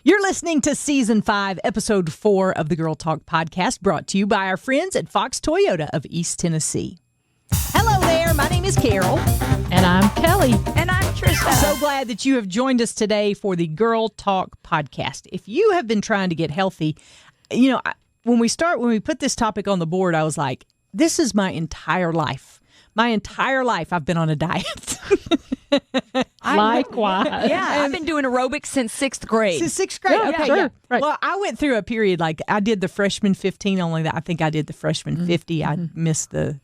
You're listening to Season 5, Episode 4 of the Girl Talk Podcast, brought to you by our friends at Fox Toyota of East Tennessee. Hello there, my name is Carol. And I'm Kelly. And I'm Tricia. So glad that you have joined us today for the Girl Talk Podcast. If you have been trying to get healthy, you know, when we put this topic on the board, I was like, this is my entire life. My entire life I've been on a diet. Likewise. Yeah, I've been doing aerobics since sixth grade. Since sixth grade? Yeah, okay, sure. yeah. Right. Well, I went through a period, like I did the freshman 15, only that I think I did the freshman 50. I missed the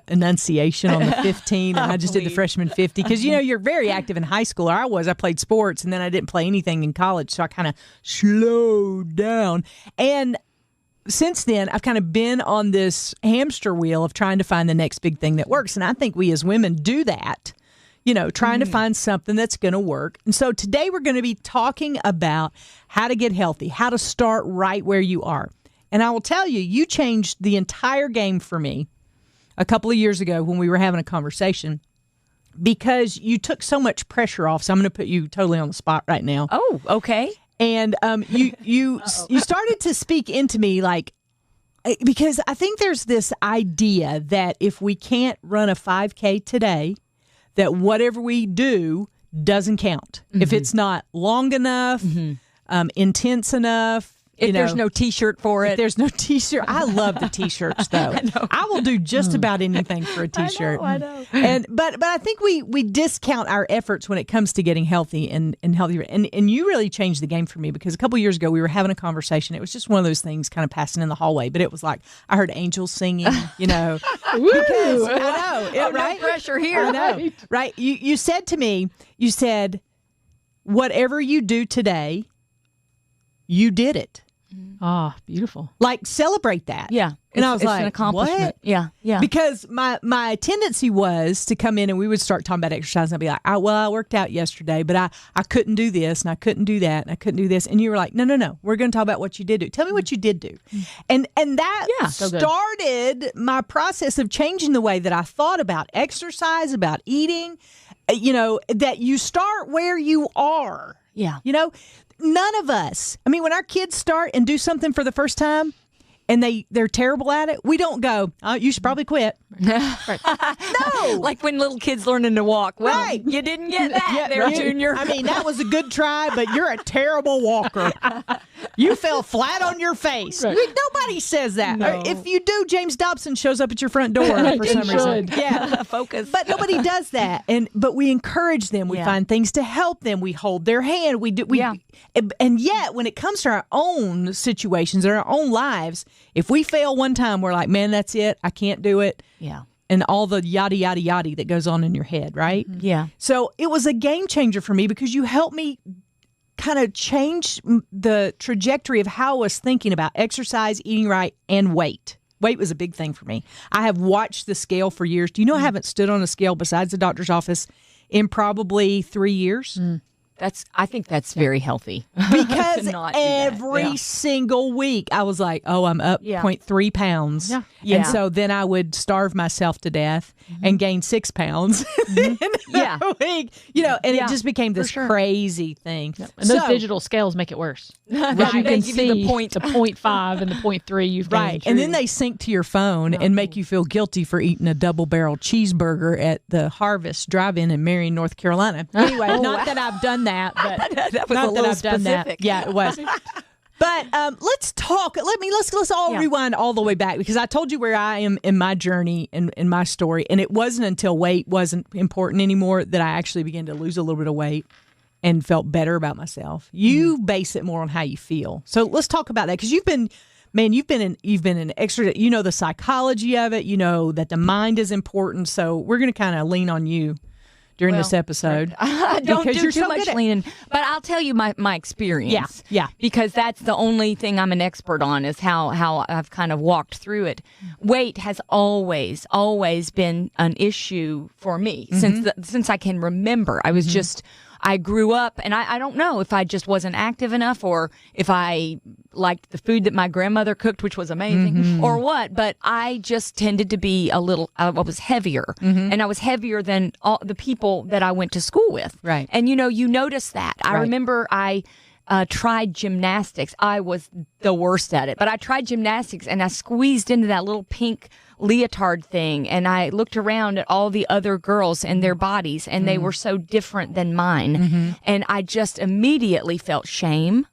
enunciation on the 15, and I just did the freshman 50 because, you know, you're very active in high school, or I was. I played sports, and then I didn't play anything in college, so I kind of slowed down. And since then, I've kind of been on this hamster wheel of trying to find the next big thing that works, and I think we as women do that, you know, trying to find something that's going to work. And so today we're going to be talking about how to get healthy, how to start right where you are. And I will tell you, you changed the entire game for me a couple of years ago when we were having a conversation, because you took so much pressure off. So I'm going to put you totally on the spot right now. Oh, okay. And you started to speak into me, like, because I think there's this idea that if we can't run a 5K today, that whatever we do doesn't count. If it's not long enough, intense enough. If there's no T-shirt for it. If there's no T-shirt. I love the T-shirts, though. I will do just about anything for a T-shirt. I know. But I think we discount our efforts when it comes to getting healthy and healthier. And you really changed the game for me, because a couple years ago we were having a conversation. It was just one of those things kind of passing in the hallway, but it was like I heard angels singing, you know. Because, I know, right? No pressure here. I know, right? You said to me, you said, whatever you do today, you did it. Ah, beautiful. Like, celebrate that. Yeah. And I was it's like, an accomplishment. what? Yeah, yeah. Because my tendency was to come in and we would start talking about exercise, and I'd be like, I worked out yesterday, but I couldn't do this, and I couldn't do that, and I couldn't do this. And you were like, no, we're going to talk about what you did do. Tell me what you did do. And that so good. started my process of changing the way that I thought about exercise, about eating, you know, that you start where you are. Yeah. You know, none of us, I mean, when our kids start and do something for the first time and they're terrible at it, we don't go, oh, you should probably quit. No. Like when little kids learning to walk. Well, Right. you didn't get that there, Junior. I mean, that was a good try, but you're a terrible walker. You fell flat on your face. Right. Nobody says that. No. Or if you do, James Dobson shows up at your front door for some reason. should. Yeah. Focus. But nobody does that. But we encourage them. We find things to help them. We hold their hand. And yet, when it comes to our own situations or our own lives, if we fail one time, we're like, man, that's it. I can't do it. Yeah. And all the yada, yada, yada that goes on in your head, right? Yeah. So it was a game changer for me, because you helped me kind of change the trajectory of how I was thinking about exercise, eating right, and weight. Weight was a big thing for me. I have watched the scale for years. Do you know I haven't stood on a scale besides the doctor's office in probably 3 years? I think that's very healthy. Because To not do that. every Yeah. single week I was like, oh, I'm up 0.3 pounds. Yeah. Yeah. And so then I would starve myself to death and gain 6 pounds Yeah. a week. You know, and Yeah, it just became this sure. crazy thing. And those So- digital scales make it worse. Right. Because you They can give see you the point. the 0.5 and the 0.3 you've gained. Right. And then they sync to your phone and make you feel guilty for eating a double-barrel cheeseburger at the Harvest Drive-In in Marion, North Carolina. Anyway, not that I've done that, but That was not a that little I've done specific. that. Yeah, it was. But let's talk. Let's all rewind all the way back, because I told you where I am in my journey and in my story, and it wasn't until weight wasn't important anymore that I actually began to lose a little bit of weight and felt better about myself. You base it more on how you feel. So let's talk about that, because you've been an extra. You know the psychology of it. You know that the mind is important. So we're going to kind of lean on you during this episode. I don't Because do you're too so much good at- leaning, but I'll tell you my experience. Yeah. Because that's the only thing I'm an expert on, is how I've kind of walked through it. Weight has always been an issue for me since I can remember. I was just I grew up, and I don't know if I just wasn't active enough, or if I liked the food that my grandmother cooked, which was amazing, or what, but I just tended to be I was heavier, and I was heavier than all the people that I went to school with. Right. And, you notice that. I remember tried gymnastics. I was the worst at it, but I tried gymnastics and I squeezed into that little pink leotard thing, and I looked around at all the other girls and their bodies, and they were so different than mine. And I just immediately felt shame.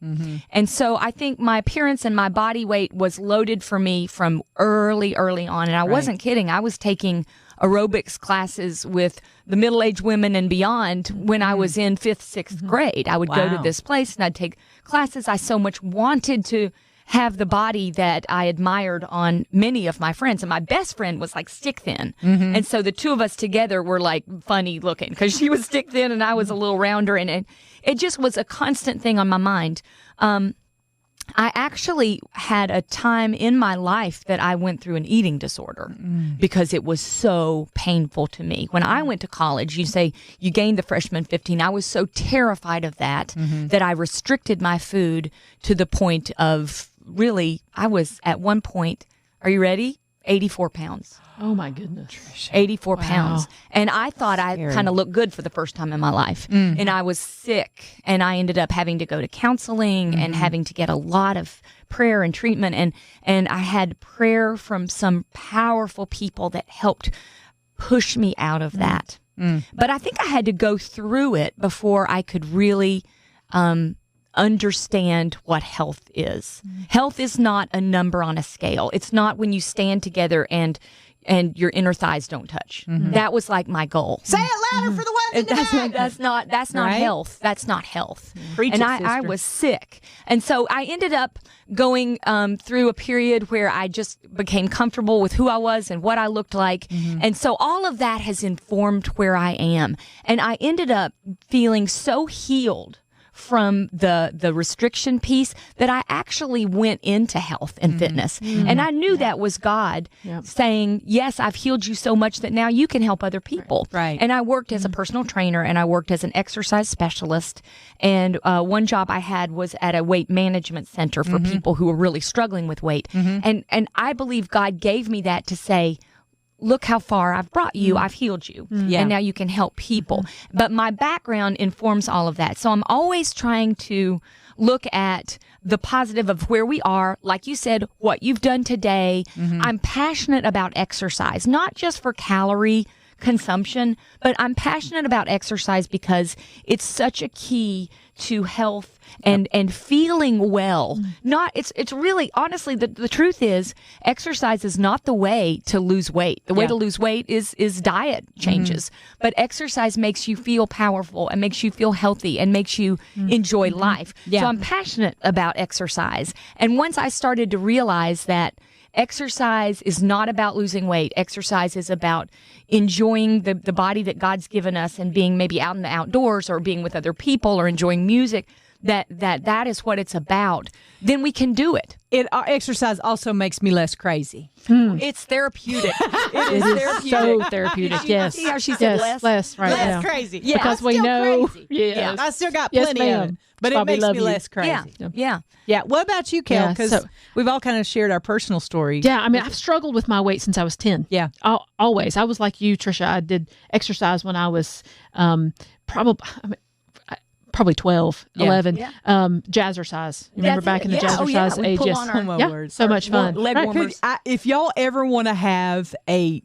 And so I think my appearance and my body weight was loaded for me from early on. And I wasn't kidding. I was taking aerobics classes with the middle-aged women and beyond when I was in 5th, 6th grade. I would go to this place and I'd take classes. I so much wanted to have the body that I admired on many of my friends. And my best friend was like stick thin. And so the two of us together were like funny looking because she was stick thin and I was a little rounder. And it just was a constant thing on my mind. I actually had a time in my life that I went through an eating disorder because it was so painful to me. When I went to college, you say you gained the freshman 15. I was so terrified of that that I restricted my food to the point of really, I was at one point, are you ready? 84 pounds. Oh, my goodness. 84 pounds. And I thought I kind of looked good for the first time in my life. And I was sick. And I ended up having to go to counseling and having to get a lot of prayer and treatment. And I had prayer from some powerful people that helped push me out of that. But I think I had to go through it before I could really understand what health is. Health is not a number on a scale. It's not when you stand together and your inner thighs don't touch. That was like my goal. Say it louder for the ones in the back. That's not Right? health. That's not health. Preach and it, I sister. was sick. And so I ended up going through a period where I just became comfortable with who I was and what I looked like. And so all of that has informed where I am. And I ended up feeling so healed from the restriction piece that I actually went into health and fitness. And I knew that was God saying, yes, I've healed you so much that now you can help other people. Right. And I worked as a personal trainer and I worked as an exercise specialist. And one job I had was at a weight management center for people who were really struggling with weight. And I believe God gave me that to say, look how far I've brought you. I've healed you. And now you can help people. But my background informs all of that. So I'm always trying to look at the positive of where we are. Like you said, what you've done today. I'm passionate about exercise, not just for calorie consumption, but I'm passionate about exercise because it's such a key to health and feeling well. It's really, honestly, the truth is exercise is not the way to lose weight. The way to lose weight is diet changes, but exercise makes you feel powerful and makes you feel healthy and makes you enjoy life. So I'm passionate about exercise. And once I started to realize that exercise is not about losing weight. Exercise is about enjoying the body that God's given us and being maybe out in the outdoors or being with other people or enjoying music. That is what it's about. Then we can do it. Exercise also makes me less crazy. It's therapeutic. It is therapeutic. So therapeutic. Yes. See how she said less right Less now. crazy. Yeah. Because I'm we still know. crazy. Yes. I still got Yes, plenty of ma'am. it, but That's why it we makes love me you. less crazy. Yeah. Yeah. What about you, Kel? Yeah, Because so- we've all kind of shared our personal stories. Yeah, I mean, I've struggled with my weight since I was 10. Yeah. Always. I was like you, Tricia. I did exercise when I was probably 12, 11. Jazzercise. You remember back in the jazzercise we age? pull Yes. on our- my word. So much fun. Leg Right. warmers. If y'all ever want to have a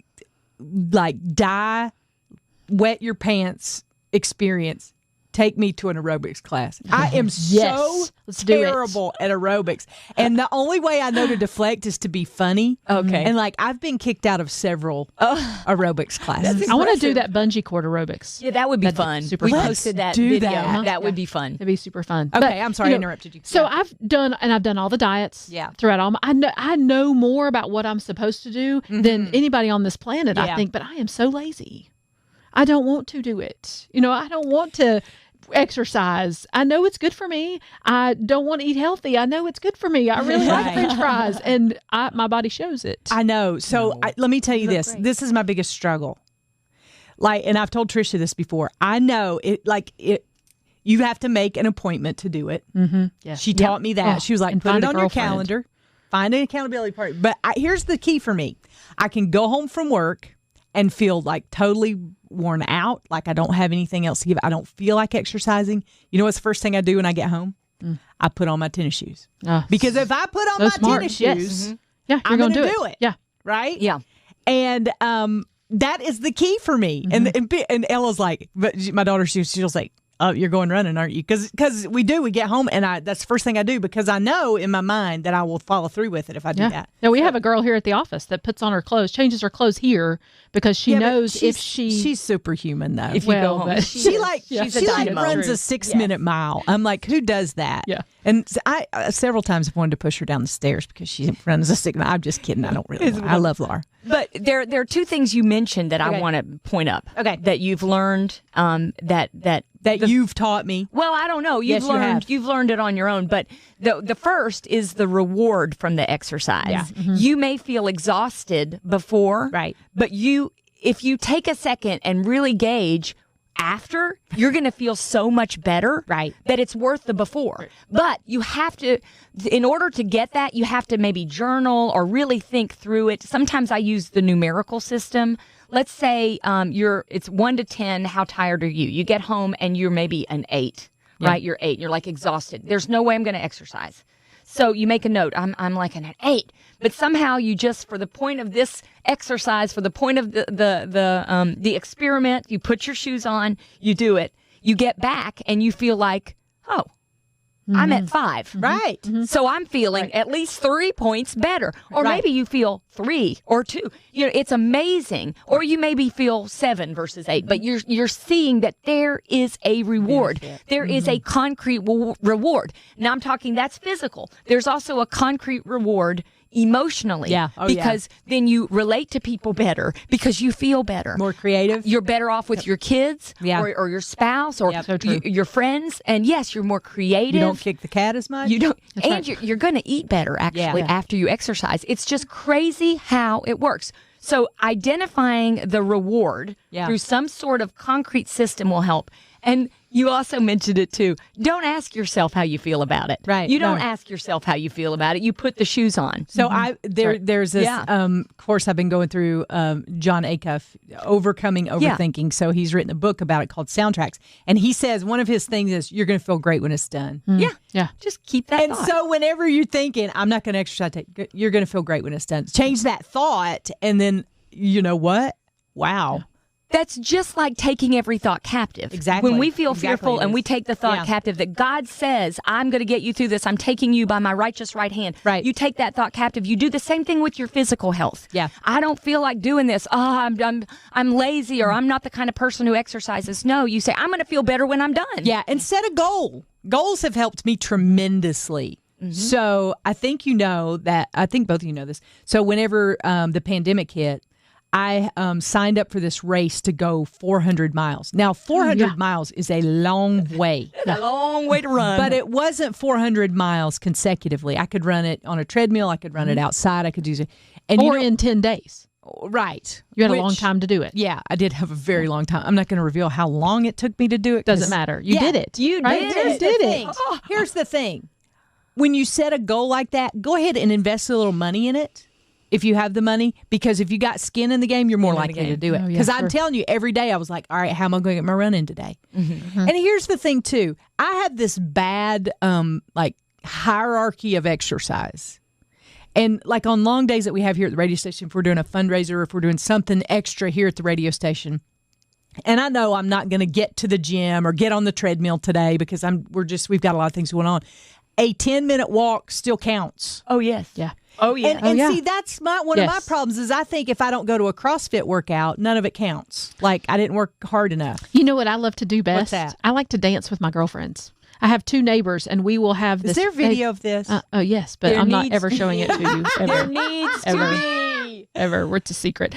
wet your pants experience, take me to an aerobics class. I am so Let's do it. terrible at aerobics. And the only way I know to deflect is to be funny. Okay. And I've been kicked out of several aerobics classes. I want to do that bungee cord aerobics. Yeah, that would be That'd be fun. super We fun. posted that do video. that. That would be fun. It'd be super fun. Okay, But, I'm sorry I interrupted you. So Yeah. I've done all the diets. Yeah. Throughout all I know more about what I'm supposed to do than anybody on this planet, I Yeah. think, but I am so lazy. I don't want to do it. I don't want to exercise. I know it's good for me. I don't want to eat healthy. I know it's good for me. I really like French fries, and my body shows it. I know. So let me tell you this. great. This is my biggest struggle. And I've told Tricia this before. I know it. You have to make an appointment to do it. Yes. She taught me that. Oh, She was like, and put find it a on your girlfriend. calendar. Find an accountability partner. But here's the key for me. I can go home from work and feel totally worn out, like I don't have anything else to give. I don't feel like exercising. You know what's the first thing I do when I get home? I put on my tennis shoes. Oh, Because if I put on so my smart. tennis Yes. shoes, Yeah, you're I'm going to do it. Yeah. Right? Yeah. And that is the key for me. And Ella's like, but my daughter, she'll say, you're going running, aren't you? Because we get home, and that's the first thing I do, because I know in my mind that I will follow through with it if I do that. Yeah, we have a girl here at the office that puts on her clothes, changes her clothes here because she Yeah, but knows if she's superhuman though. If you go home. but- she she's a dynamo. runs a 6-minute mile. I'm like, who does that? Yeah. And I several times have wanted to push her down the stairs because she runs a 6 minute. I'm just kidding. I don't really. I love Laura. But there are two things you mentioned that I want to point up. Okay. That you've learned That you've taught me. Well, I don't know. Yes, you have. You've learned it on your own, but the first is the reward from the exercise. Yeah. You may feel exhausted before, Right. But if you take a second and really gauge after, you're going to feel so much better, Right. that it's worth the before. But you have to, in order to get that, you have to maybe journal or really think through it. Sometimes I use the numerical system. Let's say it's 1 to 10. How tired are you? You get home and you're maybe an 8, right? You're 8. You're like exhausted. There's no way I'm going to exercise. So you make a note. I'm like an 8, but somehow you just, for the point of this exercise, for the point of the experiment, you put your shoes on, you do it, you get back, and you feel like, oh, I'm at 5. Right. So I'm feeling at least 3 points better. Or Right. maybe you feel 3 or 2. You know, it's amazing. Or you maybe feel 7 versus 8. But you're seeing that there is a reward. There is a concrete reward. Now I'm talking that's physical. There's also a concrete reward emotionally. Yeah. Oh, yeah. because then you relate to people better because you feel better. More creative. You're better off with your kids Yeah. or your spouse or Yep. So true. your friends. And yes, you're more creative. You don't kick the cat as much. You don't, and right. you're going to eat better actually Yeah. after you exercise. It's just crazy how it works. So identifying the reward Yeah. through some sort of concrete system will help. And you also mentioned it too. Don't ask yourself how you feel about it. Right. You don't No. ask yourself how you feel about it. You put the shoes on. So there's this Yeah. course I've been going through, John Acuff, Overcoming Overthinking. So he's written a book about it called Soundtracks, and he says one of his things is you're going to feel great when it's done. Yeah. Yeah. Just keep that And thought. so whenever you're thinking I'm not going to exercise, you're going to feel great when it's done. Change that thought, and then you know what? Wow. That's just like taking every thought captive. Exactly. When we feel Exactly fearful it and is. we take the thought Yeah. captive that God says, I'm going to get you through this. I'm taking you by my righteous right hand. Right. You take that thought captive. You do the same thing with your physical health. Yeah. I don't feel like doing this. I'm lazy or I'm not the kind of person who exercises. No, you say, I'm going to feel better when I'm done. Yeah, and set a goal. Goals have helped me tremendously. So I think I think both of you know this. So whenever the pandemic hit, I signed up for this race to go 400 miles. Now, 400 miles is a long way. A long way to run. But it wasn't 400 miles consecutively. I could run it on a treadmill. I could run it outside. I could use it. And Or in 10 days. right. You had a long time to do it. Yeah, I did have a very long time. I'm not going to reveal how long it took me to do it. Doesn't 'cause- matter. You Yeah, did it. you right? did You it. did it. Here's the thing. When you set a goal like that, go ahead and invest a little money in it if you have the money, because if you got skin in the game, you're more likely to do it. Oh, yeah, Because I'm sure. telling you, every day I was like, all right, how am I going to get my run in today? And here's the thing, too. I have this bad hierarchy of exercise. And like on long days that we have here at the radio station, if we're doing a fundraiser, if we're doing something extra here at the radio station, and I know I'm not going to get to the gym or get on the treadmill today because we've got a lot of things going on. A 10-minute walk still counts. oh, yes. Yeah. Oh, yeah. And yeah. see, that's one of my Yes. problems is I think if I don't go to a CrossFit workout, none of it counts. Like I didn't work hard enough. You know what I love to do best? that? I like to dance with my girlfriends. I have 2 neighbors, and we will have this. Is there video of this? Oh, yes, but There I'm not needs ever to showing it to you There ever. needs to Ever. be. Ever. It's a secret.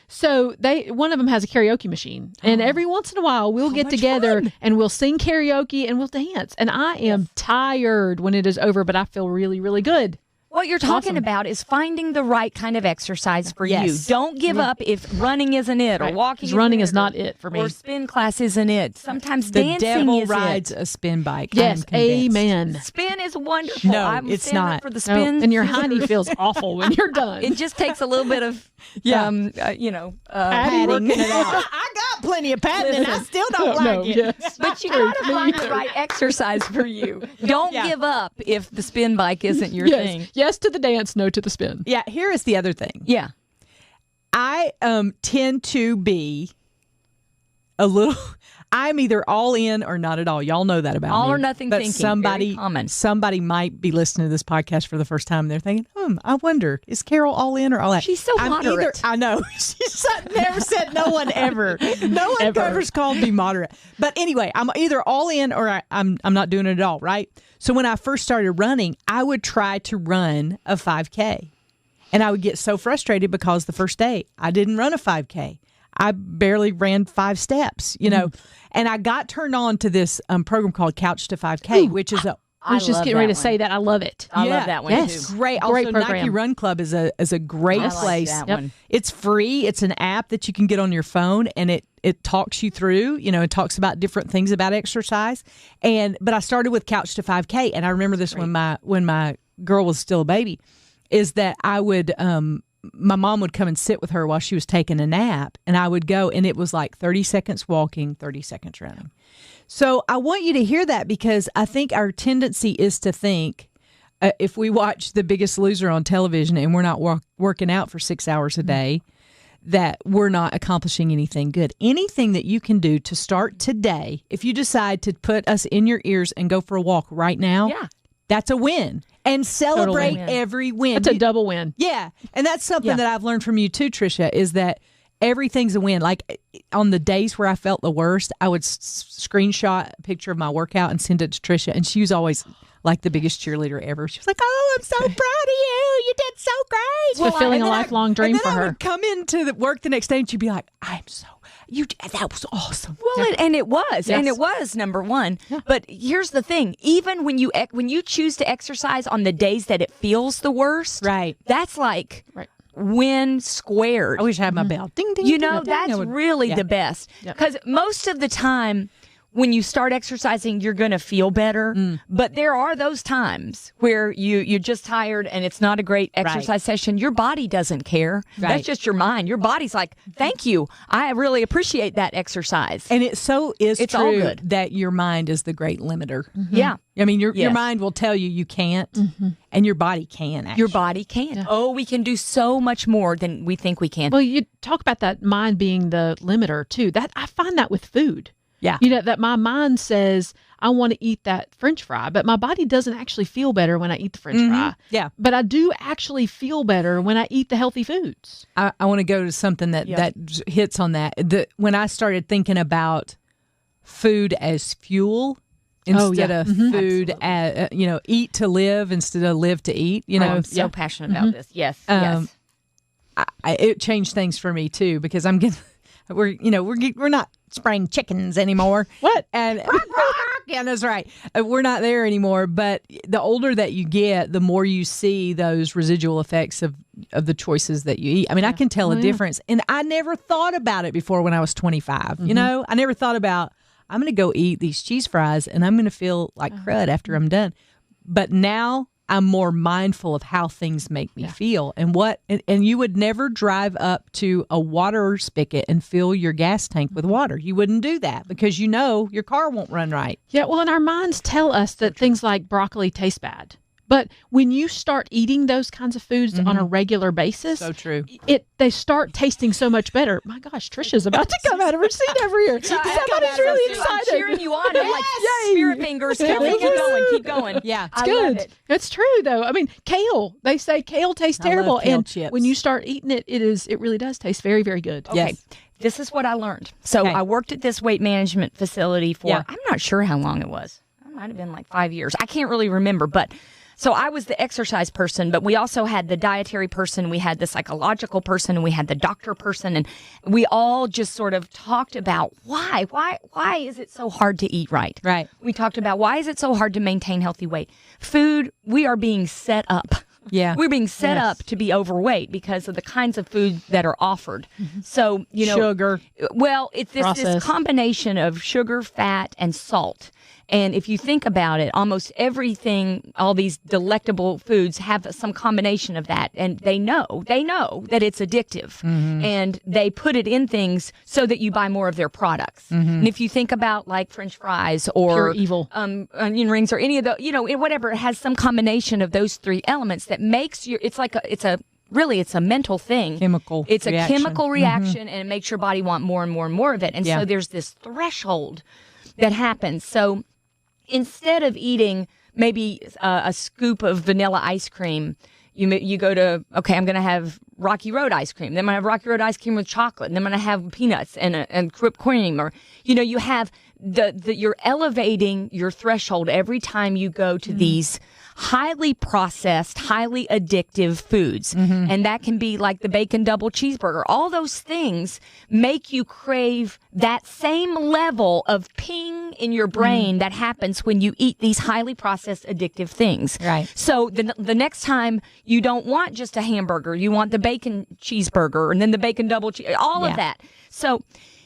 So one of them has a karaoke machine, and every once in a while we'll get much together fun. and we'll sing karaoke and we'll dance. And I am tired when it is over, but I feel really, really good. What you're talking Awesome. about is finding the right kind of exercise for Yes. you. Don't give up if running isn't it, or Right. walking 'Cause running isn't is not it for me. or spin class isn't it. Sometimes The dancing devil is rides it. a spin bike. Yes, I'm convinced. amen. Spin is wonderful. No, I'm it's standing up not. for the No, spin. and your hiney feels awful when you're done. It just takes a little bit of, Yeah. padding. I got got plenty of patent, and I still don't like it. Yes. But you got to find the right exercise for you. Don't give up if the spin bike isn't your thing. Yes to the dance, no to the spin. Yeah, here is the other thing. Yeah. I tend to be a little. I'm either all in or not at all. Y'all know that about me. All or nothing but thinking. Somebody, Very common. somebody might be listening to this podcast for the first time. And they're thinking, I wonder, is Carol all in or all out? She's so moderate. I know. She's never said no one ever. No one ever's called me moderate. But anyway, I'm either all in or I'm not doing it at all, right? So when I first started running, I would try to run a 5K. And I would get so frustrated because the first day I didn't run a 5K. I barely ran 5 steps, and I got turned on to this program called Couch to 5K, which is I was just getting ready to say that. I love it. I love that one too. Great. Great Also, program. Nike Run Club is a great place. Like that one. It's free. It's an app that you can get on your phone, and it talks you through. It talks about different things about exercise. But I started with Couch to 5K, and I remember this when my girl was still a baby, is that I would. My mom would come and sit with her while she was taking a nap, and I would go, and it was like 30 seconds walking, 30 seconds running. So I want you to hear that, because I think our tendency is to think if we watch The Biggest Loser on television and we're not working out for 6 hours a day, that we're not accomplishing anything good. Anything that you can do to start today, if you decide to put us in your ears and go for a walk right now, that's a win. And celebrate every win. That's a double win. Yeah. And that's something that I've learned from you too, Tricia, is that everything's a win. Like on the days where I felt the worst, I would screenshot a picture of my workout and send it to Tricia. And she was always like the biggest cheerleader ever. She was like, "Oh, I'm so proud of you. You did so great." It's fulfilling a lifelong dream for her. I would come into the work the next day and she'd be like, that was awesome. Well, and it was, and it was number one. Yeah. But here's the thing: even when you choose to exercise on the days that it feels the worst, right? That's like win squared. I wish I had my bell. Ding ding. That's really the best, because most of the time, when you start exercising, you're going to feel better. But there are those times where you're just tired and it's not a great exercise session. Your body doesn't care. Right. That's just your mind. Your body's like, thank you. I really appreciate that exercise. And it's true all good. that your mind is the great limiter. Mm-hmm. Yeah. I mean, your mind will tell you can't, and your body can, actually. Your body can. Yeah. Oh, we can do so much more than we think we can. Well, you talk about that mind being the limiter, too. That I find that with food. Yeah. That my mind says, I want to eat that French fry, but my body doesn't actually feel better when I eat the French fry. Yeah. But I do actually feel better when I eat the healthy foods. I want to go to something that hits on that. When I started thinking about food as fuel instead of food as, eat to live instead of live to eat, I'm so passionate about this. Yes. Yes. It changed things for me too, because we're not spraying chickens anymore. What? And yeah, that's right. We're not there anymore. But the older that you get, the more you see those residual effects of the choices that you eat. I mean, I can tell a difference. And I never thought about it before when I was 25. I never thought about, I'm going to go eat these cheese fries and I'm going to feel like crud after I'm done. But now I'm more mindful of how things make me feel and you would never drive up to a water spigot and fill your gas tank with water. You wouldn't do that because your car won't run right. Yeah, well, and our minds tell us that things like broccoli taste bad. But when you start eating those kinds of foods on a regular basis, so true. They start tasting so much better. My gosh, Trisha's about to come out of her seat over here. Somebody's really excited. I'm cheering you on. I'm like, spirit fingers. Keep going. Yeah, it's good. It. It's true, though. I mean, kale. They say kale tastes terrible, love kale and chips. when you start eating it, it really does taste very, very good. Okay. Yes. This is what I learned. So I worked at this weight management facility for, I'm not sure how long it was. It might have been like 5 years. I can't really remember, but so I was the exercise person, but we also had the dietary person, we had the psychological person, and we had the doctor person, and we all just sort of talked about why is it so hard to eat right? Right. We talked about why is it so hard to maintain healthy weight? Food, we are being set up. Yeah. We're being set up to be overweight because of the kinds of food that are offered. So, sugar. Well, it's this combination of sugar, fat, and salt. And if you think about it, almost everything, all these delectable foods have some combination of that. And they know that it's addictive. And they put it in things so that you buy more of their products. And if you think about like French fries or Pure evil. Onion rings or any of the, whatever, it has some combination of those three elements that makes it's a mental thing. It's a chemical reaction, and it makes your body want more and more and more of it. And so there's this threshold that happens. So instead of eating maybe a scoop of vanilla ice cream, you go to, okay, I'm going to have Rocky Road ice cream. Then I'm going to have Rocky Road ice cream with chocolate. And then I'm going to have peanuts and whipped cream. Or, you have you're elevating your threshold every time you go to these highly processed, highly addictive foods. And that can be like the bacon double cheeseburger. All those things make you crave that same level of ping in your brain that happens when you eat these highly processed addictive things. Right. So the next time you don't want just a hamburger, you want the bacon cheeseburger and then the bacon double cheese, all of that. So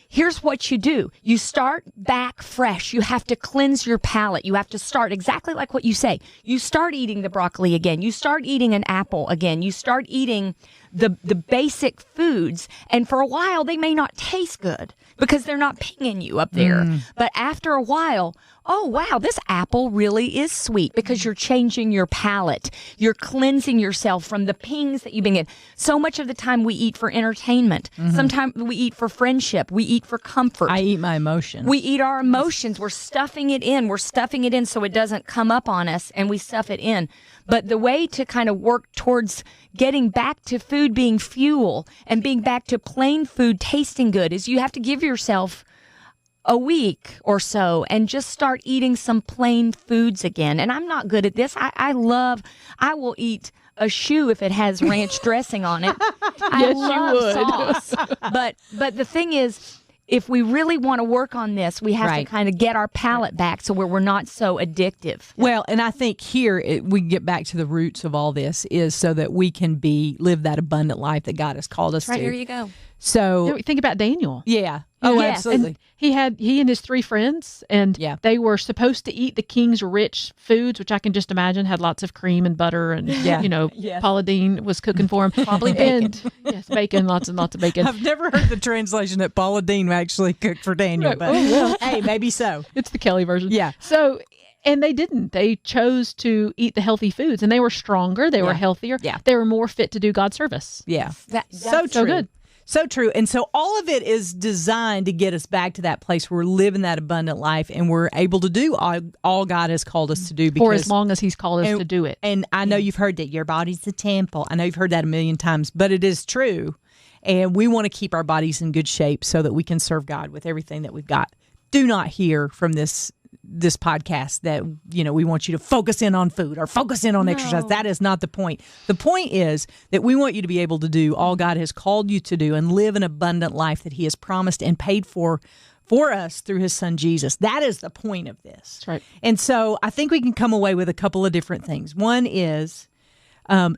here's what you do. You start back fresh. You have to cleanse your palate. You have to start exactly like what you say. You start eating the broccoli again. You start eating an apple again. You start eating the basic foods. And for a while, they may not taste good because they're not pinging you up there. But after a while, oh, wow, this apple really is sweet because you're changing your palate. You're cleansing yourself from the pings that you've been getting. So much of the time we eat for entertainment. Sometimes we eat for friendship. We eat for comfort. I eat my emotions. We eat our emotions. We're stuffing it in. We're stuffing it in so it doesn't come up on us, and we stuff it in. But the way to kind of work towards getting back to food being fuel and being back to plain food tasting good is you have to give yourself a week or so and just start eating some plain foods again. And I'm not good at this. I will eat a shoe if it has ranch dressing on it. I love sauce. But the thing is, if we really want to work on this, we have to kind of get our palate back so where we're not so addictive. Well, and I think here we get back to the roots of all this is so that we can live that abundant life that God has called us to. There you go. So Think about Daniel. Yeah. Oh, Yes. absolutely. And he and his 3 friends, and they were supposed to eat the king's rich foods, which I can just imagine had lots of cream and butter, and Paula Deen was cooking for him. Probably bacon. And, yes, bacon, lots and lots of bacon. I've never heard the translation that Paula Deen actually cooked for Daniel, but hey, maybe so. It's the Kelly version. Yeah. So, and they didn't. They chose to eat the healthy foods, and they were stronger. They were healthier. Yeah. They were more fit to do God's service. Yeah. So true. so good. So true. And so all of it is designed to get us back to that place where we're living that abundant life and we're able to do all God has called us to do. For as long as he's called us to do it. And I know you've heard that your body's the temple. I know you've heard that a million times, but it is true. And we want to keep our bodies in good shape so that we can serve God with everything that we've got. Do not hear from this podcast that, we want you to focus in on food or focus in on exercise. That is not the point. The point is that we want you to be able to do all God has called you to do and live an abundant life that he has promised and paid for us through his son Jesus. That is the point of this. That's right. And so I think we can come away with a couple of different things. One is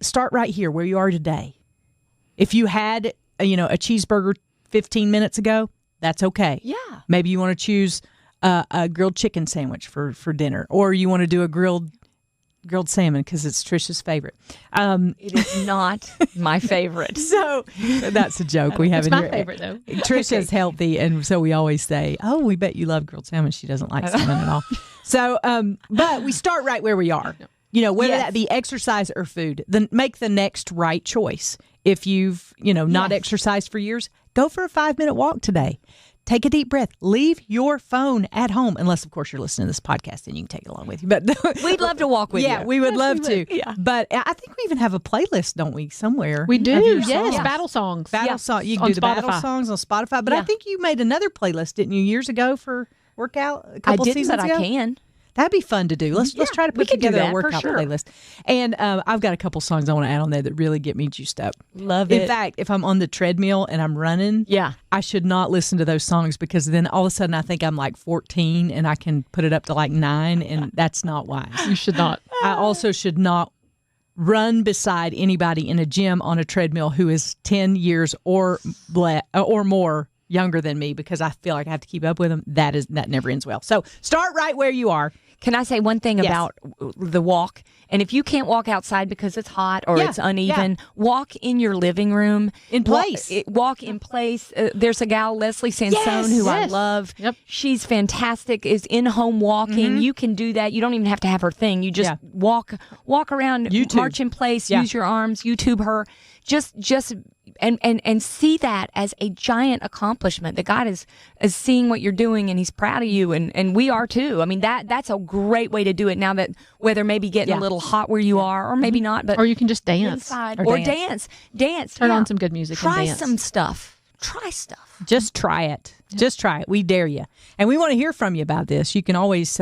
start right here where you are today. If you had a cheeseburger 15 minutes ago, that's okay. Yeah. Maybe you want to choose a grilled chicken sandwich for dinner, or you want to do a grilled salmon because it's Tricia's favorite. It is not my favorite. So that's a joke we have It's in my here. favorite, though. Trisha's healthy, and so we always say, "Oh, we bet you love grilled salmon." She doesn't like salmon at all. So, but we start right where we are. Whether that be exercise or food, then make the next right choice. If you've not exercised for years, go for a 5-minute walk today. Take a deep breath. Leave your phone at home, unless, of course, you're listening to this podcast and you can take it along with you. But we'd love to walk with you. Yeah, we would love to. Yeah. But I think we even have a playlist, don't we, somewhere? We do, of your yes. songs. Battle songs. Battle song. You can On do the battle Spotify. songs on Spotify. But I think you made another playlist, didn't you, years ago for workout? A I couple didn't, seasons but ago? I can. That'd be fun to do. Let's try to we put could do together a that, for workout sure. playlist. And I've got a couple songs I want to add on there that really get me juiced up. Love In it. fact, if I'm on the treadmill and I'm running, I should not listen to those songs because then all of a sudden I think I'm like 14 and I can put it up to like 9, and that's not wise. You should not. I also should not run beside anybody in a gym on a treadmill who is 10 years or more younger than me because I feel like I have to keep up with them, that never ends well. So start right where you are. Can I say one thing about the walk? And if you can't walk outside because it's hot or it's uneven, walk in your living room. In place. Walk in place. There's a gal, Leslie Sansone, who I love. Yep. She's fantastic, is in-home walking. You can do that. You don't even have to have her thing. You just walk around, YouTube. march in place, use your arms, YouTube her. Just and see that as a giant accomplishment, that God is seeing what you're doing and he's proud of you, and we are too. I mean, that's a great way to do it now that weather may be getting a little hot where you are, or maybe not, but or you can just dance inside, or dance. Turn on some good music Try and dance. some stuff. Try stuff. Just try it. Just try it. We dare you. And we want to hear from you about this. You can always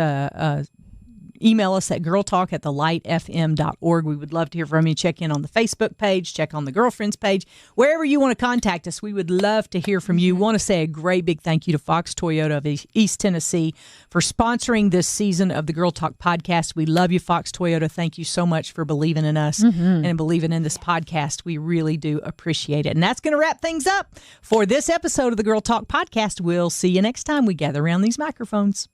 email us at girltalk@thelightfm.org. We would love to hear from you. Check in on the Facebook page, check on the Girlfriends page. Wherever you want to contact us, we would love to hear from you. We want to say a great big thank you to Fox Toyota of East Tennessee for sponsoring this season of the Girl Talk podcast. We love you, Fox Toyota. Thank you so much for believing in us and believing in this podcast. We really do appreciate it. And that's going to wrap things up for this episode of the Girl Talk podcast. We'll see you next time we gather around these microphones.